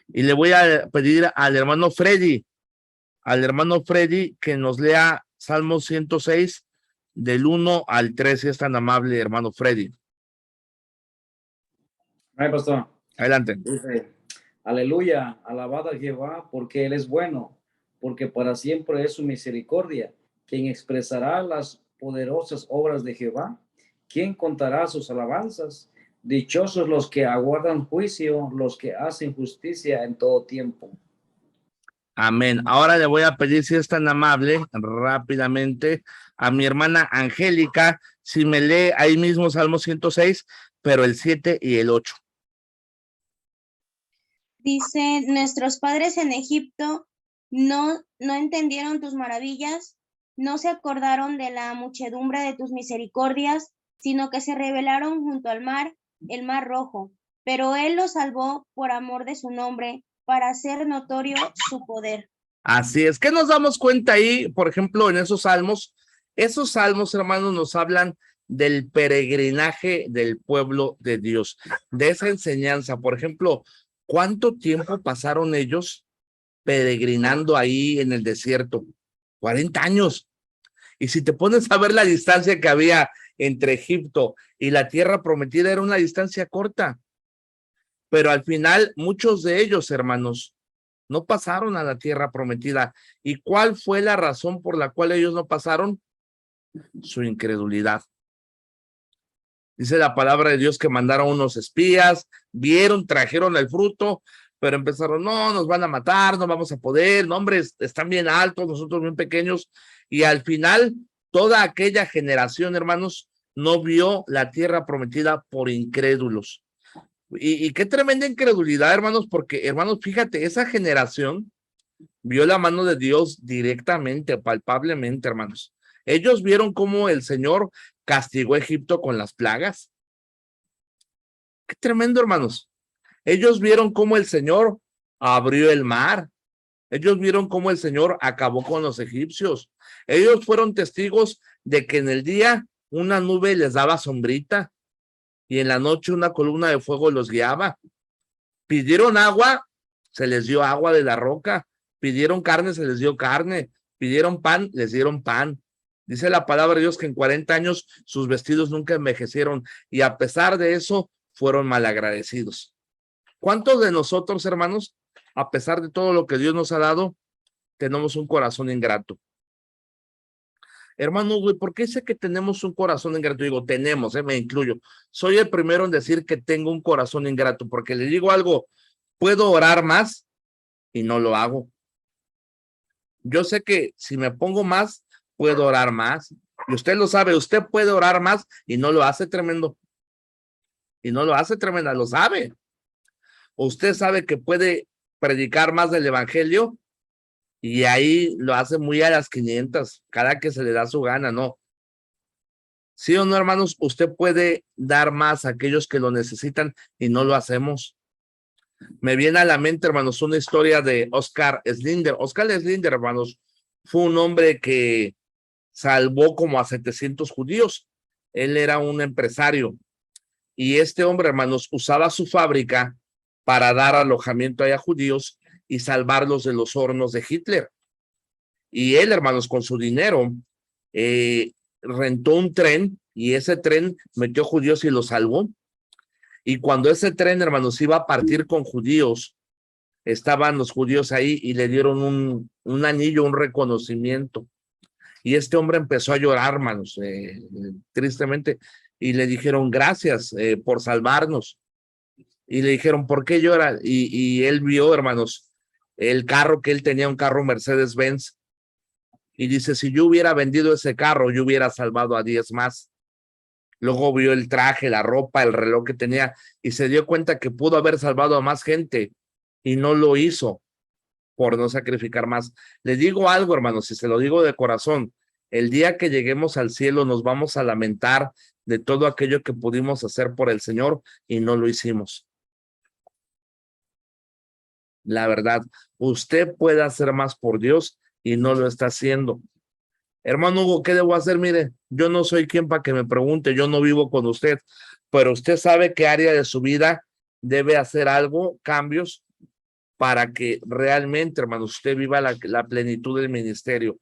Y le voy a pedir al hermano Freddy que nos lea Salmo 106 del 1 al 3, si es tan amable, hermano Freddy. Ay, pastor. Adelante. Dice, aleluya, alabad a Jehová porque Él es bueno, porque para siempre es su misericordia ¿Quién expresará las poderosas obras de Jehová? ¿Quién contará sus alabanzas? Dichosos los que aguardan juicio, los que hacen justicia en todo tiempo. Amén. Ahora le voy a pedir, si es tan amable, rápidamente, a mi hermana Angélica, si me lee ahí mismo Salmo 106, pero el 7 y el 8. Dice, nuestros padres en Egipto no entendieron tus maravillas, no se acordaron de la muchedumbre de tus misericordias, sino que se rebelaron junto al mar, el mar rojo. Pero él los salvó por amor de su nombre, para hacer notorio su poder. Así es. ¿Qué nos damos cuenta ahí, por ejemplo, en esos salmos? Esos salmos, hermanos, nos hablan del peregrinaje del pueblo de Dios, de esa enseñanza. Por ejemplo, ¿cuánto tiempo pasaron ellos peregrinando ahí en el desierto? 40 años. Y si te pones a ver la distancia que había entre Egipto y la tierra prometida, era una distancia corta. Pero al final, muchos de ellos, hermanos, no pasaron a la tierra prometida. ¿Y cuál fue la razón por la cual ellos no pasaron? Su incredulidad. Dice la palabra de Dios que mandaron unos espías, vieron, trajeron el fruto, pero empezaron, no, nos van a matar, no vamos a poder, no, hombre, están bien altos, nosotros bien pequeños. Y al final, toda aquella generación, hermanos, no vio la tierra prometida por incrédulos. Y qué tremenda incredulidad, hermanos, porque, hermanos, fíjate, esa generación vio la mano de Dios directamente, palpablemente, hermanos. Ellos vieron cómo el Señor castigó a Egipto con las plagas. Qué tremendo, hermanos. Ellos vieron cómo el Señor abrió el mar. Ellos vieron cómo el Señor acabó con los egipcios. Ellos fueron testigos de que en el día una nube les daba sombrita y en la noche una columna de fuego los guiaba. Pidieron agua, se les dio agua de la roca. Pidieron carne, se les dio carne. Pidieron pan, les dieron pan. Dice la palabra de Dios que en 40 años sus vestidos nunca envejecieron y a pesar de eso fueron malagradecidos. ¿Cuántos de nosotros, hermanos, a pesar de todo lo que Dios nos ha dado, tenemos un corazón ingrato? Hermano, güey, ¿por qué sé que tenemos un corazón ingrato? Digo, tenemos, me incluyo. Soy el primero en decir que tengo un corazón ingrato, porque le digo algo, puedo orar más y no lo hago. Yo sé que si me pongo más, puedo orar más. Y usted lo sabe, usted puede orar más y no lo hace, tremendo. Y no lo hace, tremenda, lo sabe. Usted sabe que puede predicar más del evangelio y ahí lo hace muy a las 500, cada que se le da su gana, ¿no? ¿Sí o no, hermanos? Usted puede dar más a aquellos que lo necesitan y no lo hacemos. Me viene a la mente, hermanos, una historia de Oscar Slinder. Oscar Slinder, hermanos, fue un hombre que salvó como a 700 judíos. Él era un empresario y este hombre, hermanos, usaba su fábrica para dar alojamiento a judíos y salvarlos de los hornos de Hitler. Y él, hermanos, con su dinero, rentó un tren y ese tren metió judíos y los salvó. Y cuando ese tren, hermanos, iba a partir con judíos, estaban los judíos ahí y le dieron un anillo, un reconocimiento. Y este hombre empezó a llorar, hermanos, tristemente, y le dijeron, gracias por salvarnos. Y le dijeron, ¿por qué llora? Y él vio, hermanos, el carro que él tenía, un carro Mercedes-Benz. Y dice, si yo hubiera vendido ese carro, yo hubiera salvado a 10 más. Luego vio el traje, la ropa, el reloj que tenía y se dio cuenta que pudo haber salvado a más gente y no lo hizo por no sacrificar más. Le digo algo, hermanos, y se lo digo de corazón, el día que lleguemos al cielo nos vamos a lamentar de todo aquello que pudimos hacer por el Señor y no lo hicimos. La verdad, usted puede hacer más por Dios y no lo está haciendo. Hermano Hugo, ¿qué debo hacer? Mire, yo no soy quien para que me pregunte, yo no vivo con usted, pero usted sabe qué área de su vida debe hacer algo, cambios, para que realmente, hermano, usted viva la plenitud del ministerio.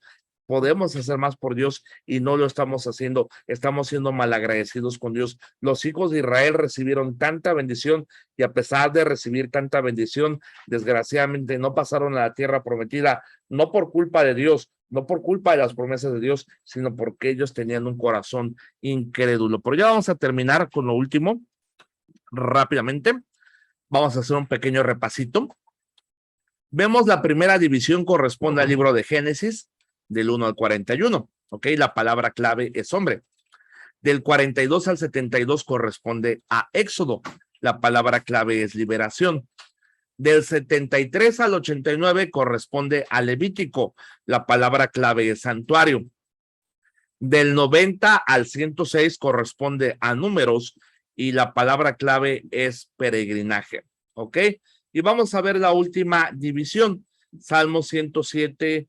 Podemos hacer más por Dios y no lo estamos haciendo. Estamos siendo malagradecidos con Dios. Los hijos de Israel recibieron tanta bendición y a pesar de recibir tanta bendición, desgraciadamente no pasaron a la tierra prometida, no por culpa de Dios, no por culpa de las promesas de Dios, sino porque ellos tenían un corazón incrédulo. Pero ya vamos a terminar con lo último, rápidamente. Vamos a hacer un pequeño repasito. Vemos la primera división corresponde al libro de Génesis, del 1 al 41, ¿ok? La palabra clave es hombre. Del 42 al 72 corresponde a Éxodo. La palabra clave es liberación. Del 73 al 89 corresponde a Levítico. La palabra clave es santuario. Del 90 al 106 corresponde a Números y la palabra clave es peregrinaje. ¿Ok? Y vamos a ver la última división. Salmo 107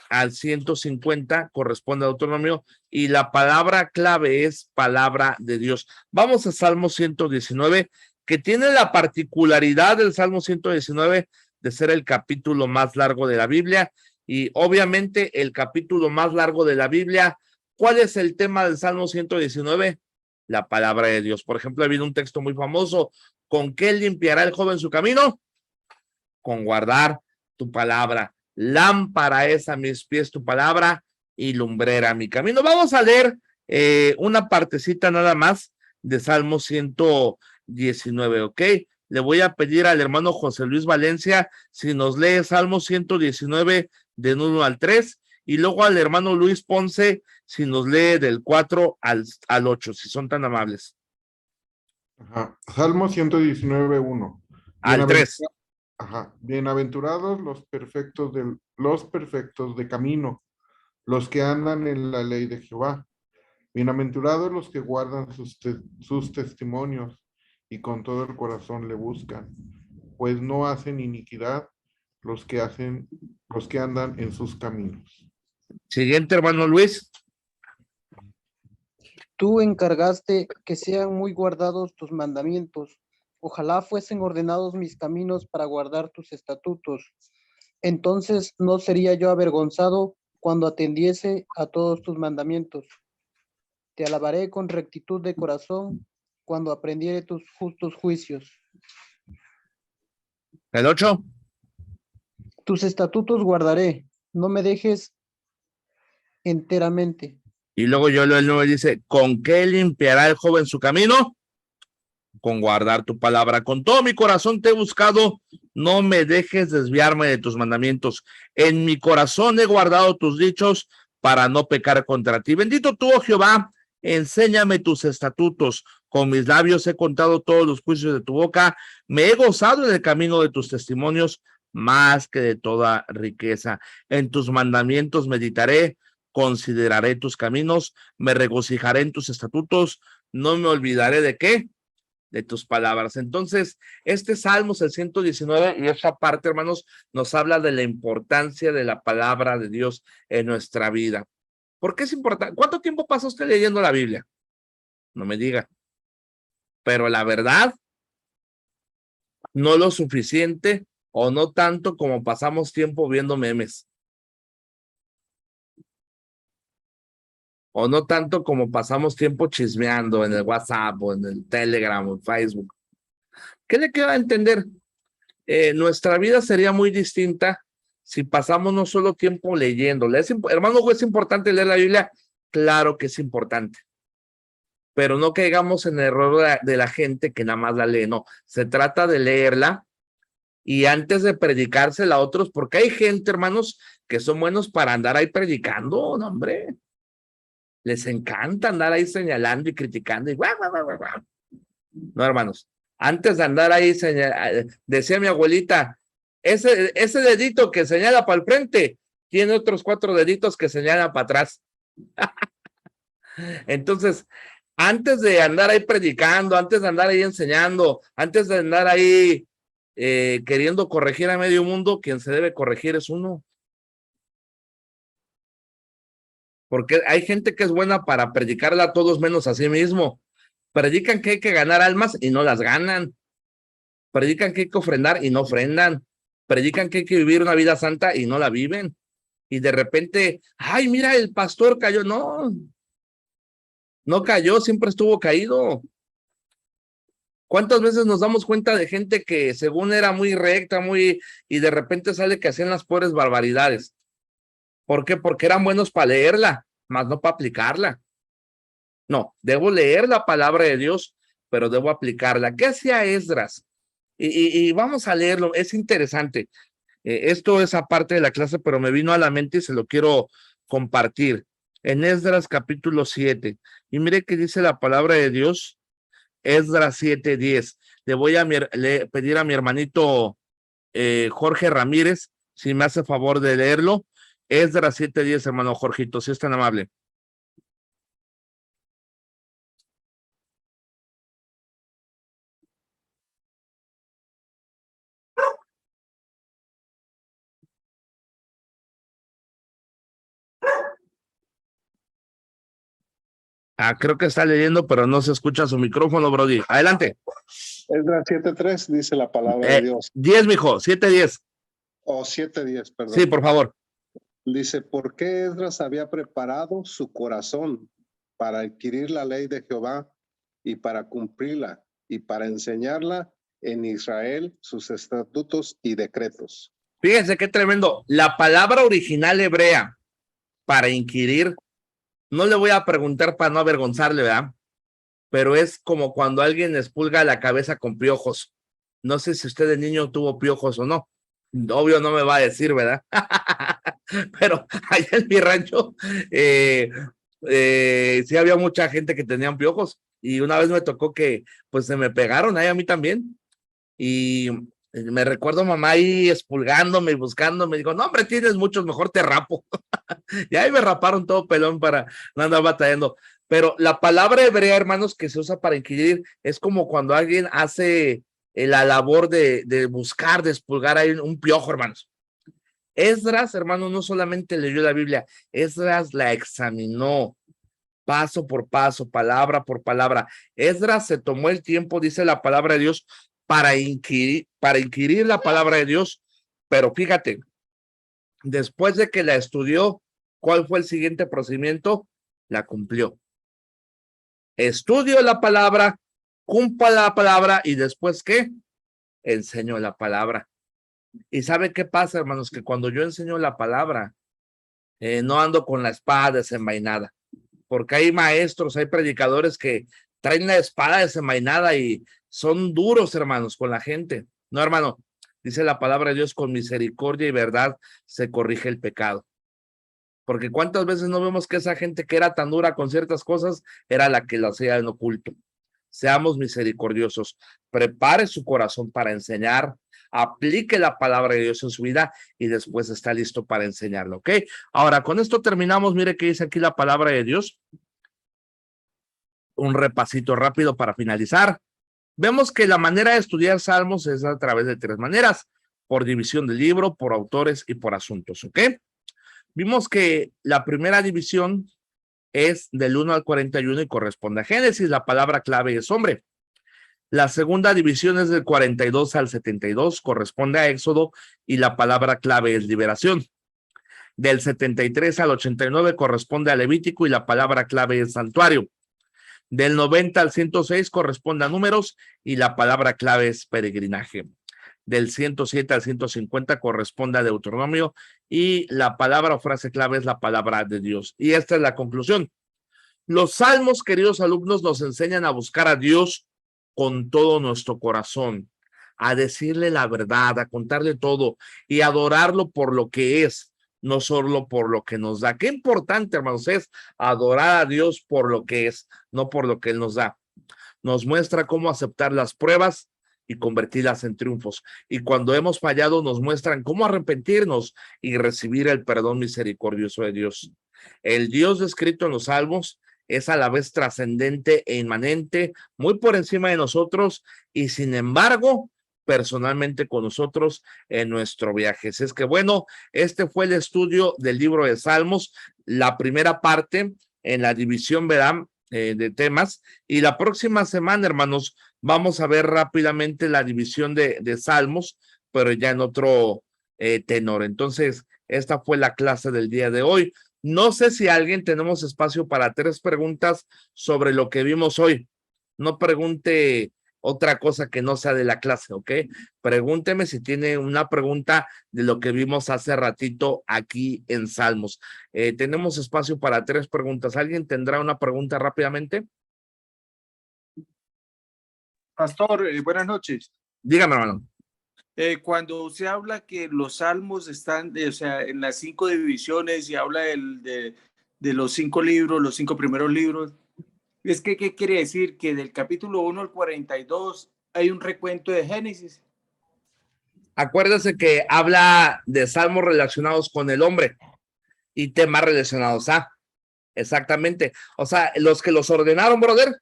al 150 corresponde a Deuteronomio y la palabra clave es palabra de Dios. Vamos a Salmo 119, que tiene la particularidad del Salmo 119 de ser el capítulo más largo de la Biblia y obviamente el capítulo más largo de la Biblia. ¿Cuál es el tema del Salmo 119? La palabra de Dios. Por ejemplo, ha habido un texto muy famoso. ¿Con qué limpiará el joven su camino? Con guardar tu palabra. Lámpara es a mis pies tu palabra y lumbrera mi camino. Vamos a leer una partecita nada más de Salmo 119, ¿ok? Le voy a pedir al hermano José Luis Valencia si nos lee Salmo 119 del 1 al 3 y luego al hermano Luis Ponce si nos lee del 4 al 8, si son tan amables. Ajá. Salmo 119, 1. Al 3. Ajá. Bienaventurados los perfectos de camino, los que andan en la ley de Jehová. Bienaventurados los que guardan sus testimonios y con todo el corazón le buscan, pues no hacen iniquidad los que andan en sus caminos. Siguiente, hermano Luis. Tú encargaste que sean muy guardados tus mandamientos. Ojalá fuesen ordenados mis caminos para guardar tus estatutos. Entonces no sería yo avergonzado cuando atendiese a todos tus mandamientos. Te alabaré con rectitud de corazón cuando aprendiere tus justos juicios. El 8. Tus estatutos guardaré, no me dejes enteramente. Y luego yo leo el 9, dice, ¿con qué limpiará el joven su camino? Con guardar tu palabra. Con todo mi corazón te he buscado, no me dejes desviarme de tus mandamientos. En mi corazón he guardado tus dichos para no pecar contra ti. Bendito tú, oh Jehová, enséñame tus estatutos. Con mis labios he contado todos los juicios de tu boca. Me he gozado en el camino de tus testimonios más que de toda riqueza. En tus mandamientos meditaré. Consideraré tus caminos, me regocijaré en tus estatutos, no me olvidaré de qué, de tus palabras. Entonces, este Salmo es el 119 y esa parte, hermanos, nos habla de la importancia de la palabra de Dios en nuestra vida. ¿Por qué es importante? ¿Cuánto tiempo pasa usted leyendo la Biblia? No me diga. Pero la verdad, no lo suficiente o no tanto como pasamos tiempo viendo memes. O no tanto como pasamos tiempo chismeando en el WhatsApp o en el Telegram o en Facebook. ¿Qué le queda a entender? Nuestra vida sería muy distinta si pasamos no solo tiempo leyéndola. Hermano, ¿es importante leer la Biblia? Claro que es importante. Pero no caigamos en el error de la gente que nada más la lee. No, se trata de leerla y antes de predicársela a otros, porque hay gente, hermanos, que son buenos para andar ahí predicando, no, hombre. Les encanta andar ahí señalando y criticando y guau, guau, guau, guau. No, hermanos, antes de andar ahí decía mi abuelita, ese dedito que señala para el frente tiene otros 4 deditos que señalan para atrás. Entonces, antes de andar ahí predicando, antes de andar ahí enseñando, antes de andar ahí queriendo corregir a medio mundo, quien se debe corregir es uno. Porque hay gente que es buena para predicarla a todos menos a sí mismo. Predican que hay que ganar almas y no las ganan. Predican que hay que ofrendar y no ofrendan. Predican que hay que vivir una vida santa y no la viven. Y de repente, ay, mira, el pastor cayó. No, no cayó, siempre estuvo caído. ¿Cuántas veces nos damos cuenta de gente que según era muy recta, y de repente sale que hacían las pobres barbaridades? ¿Por qué? Porque eran buenos para leerla, más no para aplicarla. No, debo leer la palabra de Dios, pero debo aplicarla. ¿Qué hacía Esdras? Y vamos a leerlo, es interesante. Esto es aparte de la clase, pero me vino a la mente y se lo quiero compartir. En Esdras capítulo 7. Y mire que dice la palabra de Dios, Esdras 7:10. Le voy a pedir a mi hermanito Jorge Ramírez, si me hace favor de leerlo. Esdras 7:10, hermano Jorgito, si es tan amable. Creo que está leyendo, pero no se escucha su micrófono, Brody. Adelante. Esdras 7:3 dice la palabra de Dios. 10, mijo, 7:10. O 7:10, perdón. Sí, por favor. Dice, ¿por qué Esdras había preparado su corazón para adquirir la ley de Jehová y para cumplirla y para enseñarla en Israel sus estatutos y decretos? Fíjense qué tremendo. La palabra original hebrea para inquirir, no le voy a preguntar para no avergonzarle, ¿verdad? Pero es como cuando alguien expulga la cabeza con piojos. No sé si usted de niño tuvo piojos o no. Obvio no me va a decir, ¿verdad? Pero allá en mi rancho sí había mucha gente que tenían piojos y una vez me tocó que pues se me pegaron ahí a mí también y me recuerdo mamá ahí expulgándome y buscándome, digo, no hombre, tienes muchos, mejor te rapo. Y ahí me raparon todo pelón para no andar batallando. Pero la palabra hebrea, hermanos, que se usa para inquirir es como cuando alguien hace la labor de buscar, de expulgar ahí un piojo, hermanos. Esdras, hermano, no solamente leyó la Biblia, Esdras la examinó paso por paso, palabra por palabra. Esdras se tomó el tiempo, dice la palabra de Dios, para inquirir la palabra de Dios, pero fíjate, después de que la estudió, ¿cuál fue el siguiente procedimiento? La cumplió. Estudio la palabra, cumpla la palabra y después, ¿qué? Enseño la palabra. ¿Y sabe qué pasa, hermanos? Que cuando yo enseño la palabra, no ando con la espada desenvainada, porque hay maestros, hay predicadores que traen la espada desenvainada y son duros, hermanos, con la gente. No, hermano, dice la palabra de Dios, con misericordia y verdad se corrige el pecado. Porque cuántas veces no vemos que esa gente que era tan dura con ciertas cosas era la que lo hacía en oculto. Seamos misericordiosos, prepare su corazón para enseñar, aplique la palabra de Dios en su vida y después está listo para enseñarlo, ¿ok? Ahora, con esto terminamos. Mire qué dice aquí la palabra de Dios. Un repasito rápido para finalizar. Vemos que la manera de estudiar Salmos es a través de 3 maneras: por división del libro, por autores y por asuntos, ¿ok? Vimos que la primera división es del 1 al 41 y corresponde a Génesis. La palabra clave es hombre. La segunda división es del 42 al 72, corresponde a Éxodo y la palabra clave es liberación. Del 73 al 89 corresponde a Levítico y la palabra clave es santuario. Del 90 al 106 corresponde a números y la palabra clave es peregrinaje. Del 107 al 150 corresponde a Deuteronomio y la palabra o frase clave es la palabra de Dios. Y esta es la conclusión. Los salmos, queridos alumnos, nos enseñan a buscar a Dios con todo nuestro corazón, a decirle la verdad, a contarle todo y adorarlo por lo que es, no solo por lo que nos da. Qué importante, hermanos, es adorar a Dios por lo que es, no por lo que Él nos da. Nos muestra cómo aceptar las pruebas y convertirlas en triunfos. Y cuando hemos fallado, nos muestran cómo arrepentirnos y recibir el perdón misericordioso de Dios. El Dios descrito en los Salmos es a la vez trascendente e inmanente, muy por encima de nosotros y sin embargo, personalmente con nosotros en nuestro viaje. Es que bueno, este fue el estudio del libro de Salmos, la primera parte en la división, verán, de temas, y la próxima semana, hermanos, vamos a ver rápidamente la división de Salmos, pero ya en otro tenor. Entonces, esta fue la clase del día de hoy. No sé si alguien tenemos espacio para 3 preguntas sobre lo que vimos hoy. No pregunte otra cosa que no sea de la clase, ¿ok? Pregúnteme si tiene una pregunta de lo que vimos hace ratito aquí en Salmos. Tenemos espacio para 3 preguntas. ¿Alguien tendrá una pregunta rápidamente? Pastor, buenas noches. Dígame, hermano. Cuando usted habla que los salmos están, o sea, en las 5 divisiones y habla de los 5 libros, los 5 primeros libros, es que, ¿qué quiere decir? Que del capítulo 1 al 42 hay un recuento de Génesis. Acuérdese que habla de salmos relacionados con el hombre y temas relacionados a. Exactamente. O sea, los que los ordenaron, brother,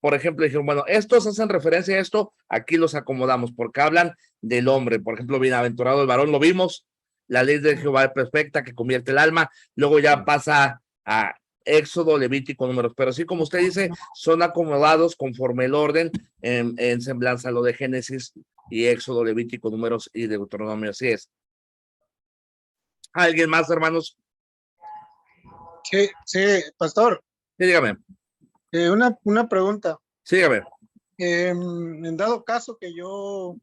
por ejemplo, dijeron, bueno, estos hacen referencia a esto, aquí los acomodamos, porque hablan del hombre. Por ejemplo, bienaventurado el varón, lo vimos, la ley de Jehová es perfecta, que convierte el alma, luego ya pasa a Éxodo, Levítico, Números, pero sí, como usted dice, son acomodados conforme el orden en semblanza a lo de Génesis y Éxodo, Levítico, Números y Deuteronomio, así es. ¿Alguien más, hermanos? Sí, pastor. Sí, dígame. Una pregunta. Sí, dígame. En dado caso que yo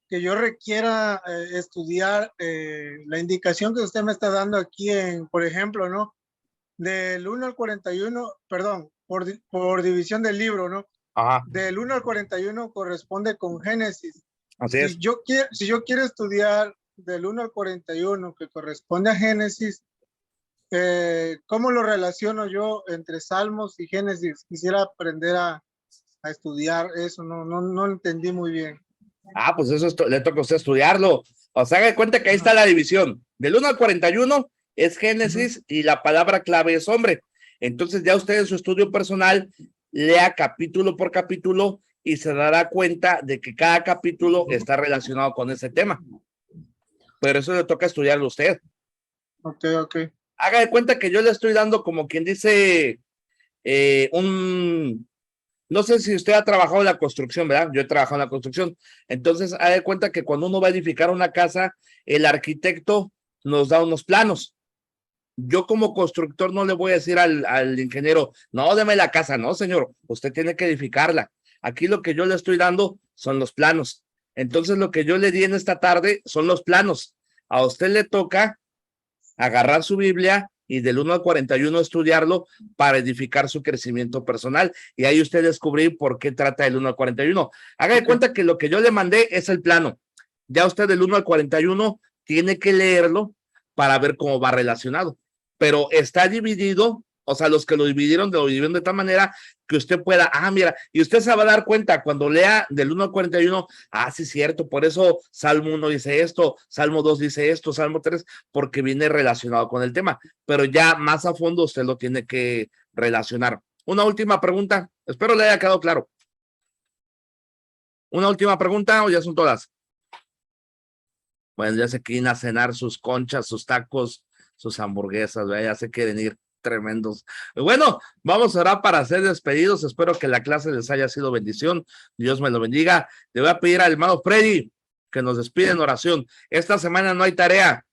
requiera estudiar la indicación que usted me está dando aquí por ejemplo, ¿no? Del 1 al 41, perdón, por división del libro, ¿no? Ajá. Del 1 al 41 corresponde con Génesis. Así es. Si yo quiero estudiar del 1 al 41 que corresponde a Génesis, ¿cómo lo relaciono yo entre Salmos y Génesis? Quisiera aprender a estudiar eso, no entendí muy bien. Ah, pues eso le toca a usted estudiarlo. O sea, haga de cuenta que ahí está la división. Del 1 al 41 es Génesis y la palabra clave es hombre. Entonces ya usted en su estudio personal lea capítulo por capítulo y se dará cuenta de que cada capítulo está relacionado con ese tema. Pero eso le toca estudiarlo a usted. Ok. Haga de cuenta que yo le estoy dando como quien dice no sé si usted ha trabajado en la construcción, ¿verdad? Yo he trabajado en la construcción. Entonces, haga de cuenta que cuando uno va a edificar una casa, el arquitecto nos da unos planos. Yo como constructor no le voy a decir al ingeniero, no, deme la casa, no, señor, usted tiene que edificarla. Aquí lo que yo le estoy dando son los planos. Entonces, lo que yo le di en esta tarde son los planos. A usted le toca agarrar su Biblia y del 1 al 41 estudiarlo para edificar su crecimiento personal. Y ahí usted descubrir por qué trata el 1 al 41. Haga de cuenta que lo que yo le mandé es el plano. Ya usted del 1 al 41 tiene que leerlo para ver cómo va relacionado. Pero está dividido, o sea, los que lo dividieron de tal manera que usted pueda, mira, y usted se va a dar cuenta cuando lea del 1 al 41, sí, cierto, por eso Salmo 1 dice esto, Salmo 2 dice esto, Salmo 3, porque viene relacionado con el tema, pero ya más a fondo usted lo tiene que relacionar. Una última pregunta, espero le haya quedado claro. Una última pregunta, ¿o ya son todas? Bueno, ya se quieren a cenar sus conchas, sus tacos, sus hamburguesas, ¿verdad? Ya se quieren ir tremendos. Bueno, vamos a orar para ser despedidos. Espero que la clase les haya sido bendición. Dios me lo bendiga. Le voy a pedir al hermano Freddy que nos despide en oración. Esta semana no hay tarea.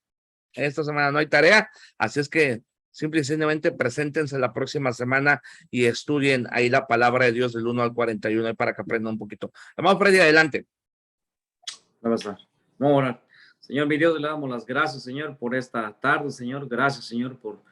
Así es que simple y sencillamente preséntense la próxima semana y estudien ahí la palabra de Dios del 1 al 41 para que aprendan un poquito. Hermano Freddy, adelante. Vamos a orar. Señor, mi Dios, le damos las gracias, Señor, por esta tarde, Señor. Gracias, Señor, por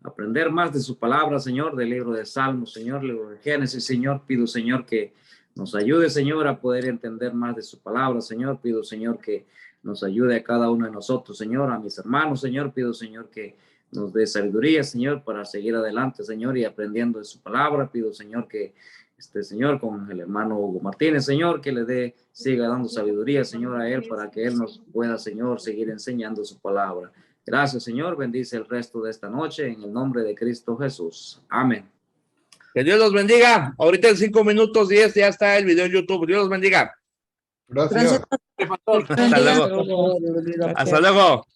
aprender más de su palabra, Señor, del libro de Salmos, Señor, libro de Génesis, Señor. Pido, Señor, que nos ayude, Señor, a poder entender más de su palabra, Señor. Pido, Señor, que nos ayude a cada uno de nosotros, Señor, a mis hermanos, Señor. Pido, Señor, que nos dé sabiduría, Señor, para seguir adelante, Señor, y aprendiendo de su palabra. Pido, Señor, que Señor, con el hermano Hugo Martínez, Señor, que le siga dando sabiduría, Señor, a él, para que él nos pueda, Señor, seguir enseñando su palabra. Gracias, Señor. Bendice el resto de esta noche en el nombre de Cristo Jesús. Amén. Que Dios los bendiga. Ahorita en 5 minutos 10 ya está el video en YouTube. Dios los bendiga. Gracias. Hasta luego. Hasta luego.